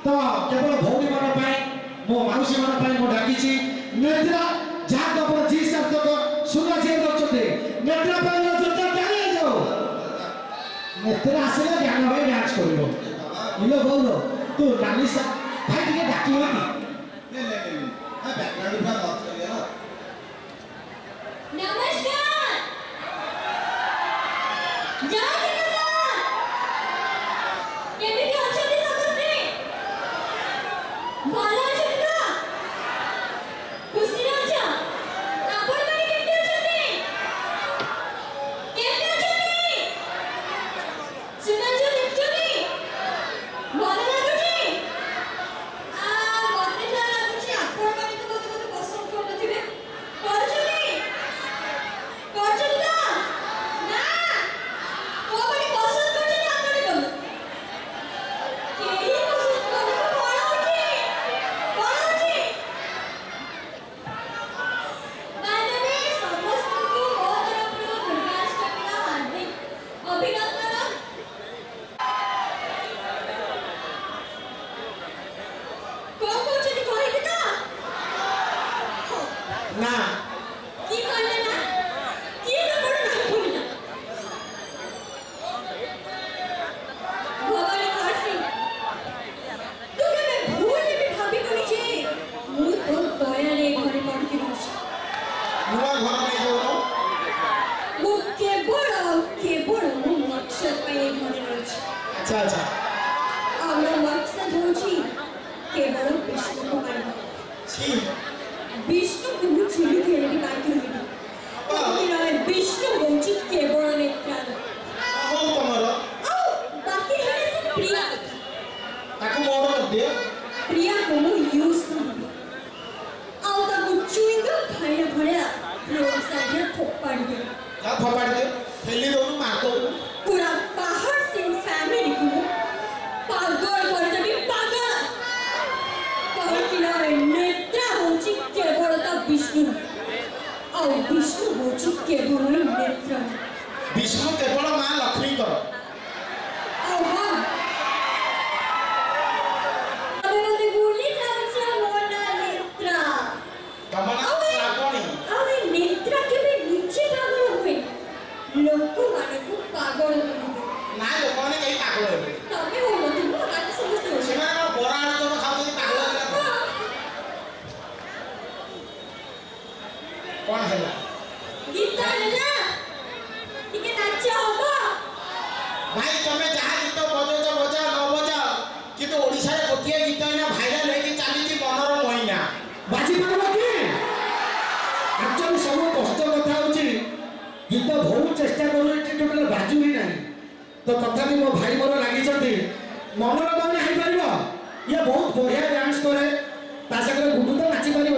तो केवल भौरी मान मो मौसी मान डाकी नेत्रा जहाँ तो जी सब तक सुना जी नेत्रा जाओ नेत्रा आसले ज्ञान भाई डांस कर इलो बोल तू नानी सा भाई टिके डाकी हो नहीं हां बैकग्राउंड का बात कर लिया ना नमस्कार जय जगन्नाथ केमिति अछंती समस्ते भलो अछंती तो खुशी रहछ आपण माने केमिति अछंती केमिति अछंती सुनाजो देखछनी भलो लागुची मते जा लागुची आपण माने तो मते पसंद करनथिबे करछनी करछनी तो ना को बड़ी पसंद करछनी आपने बोल केही पसंद करने को कोन अछि मानवे समस्त को ओ तरफ दुर्गाष्टमी का हार्दिक अभिनंदन कोन कोचनी कहिबी तो ना की करले ना की सब ना भूलना भवानी काशी तू के मैं भूल भी भाभी को नीचे मु तो दया रे घरे पड़ती रहछ नुआ घर में जो मु केवल मु मकसद पे घरे रहछ अच्छा अच्छा हमर मकसद होची केवल विष्णु को पाइबा छी विष्णु को मु छुली खेली पाइती होगी राय विष्णु होची केवल नेत्रान हो तमरो बाकी है सब प्रिया ताको मोड़ दे प्रिया को मु यूज करबी आउ ता मु चुइंग खाइला भया रोड साइड में फोपाड़ी दे जा फपाड़ दे थैली दो मार दो पूरा बाहर से फैमिली को पागल कर देबी पागल कहती ना नेत्रा होची केवल ता विष्णु आउ विष्णु होची केवल नेत्रा विष्णु केवल मां लक्ष्मी कर आउ हां अबे मते बोली जाउछ मोना नेत्रा कमना श्रावणी अबे नेत्रा के भी नीचे पागल हुए लोक माने को पागल कर ना लोकने कहीं पागल हेबे तमे हो तुम बात समझते हो ସେମାନେ ବରା ଆଳୁ ତମ ଖାଉଛନ୍ତି ପାଗଳ ହେଲା କଣ ହେଲା गीत ना ଟିକେ ନାଚ ହବ ଭାଇ ତମେ ଯାହା ଗୀତ ବଜାଉଛ ବଜାଅ ନ ବଜାଅ କିନ୍ତୁ ଓଡ଼ିଶାରେ ଗୋଟିଏ ଗୀତ ଏଇନା ଭାଇରାଲ ହେଇକି ଚାଲିଛି ମନର ମହିନା बाजी पारबा कि एक्चुअली सब कष्ट कथा होची गीत बहुत चेष्टा करू टोटल बाजू ही नहीं तो तथापि मो भाई मोर लागी मनोरंजन हो पार ये बहुत बढ़िया डांस करे ता सगरे गुडू तो नाची पारिबो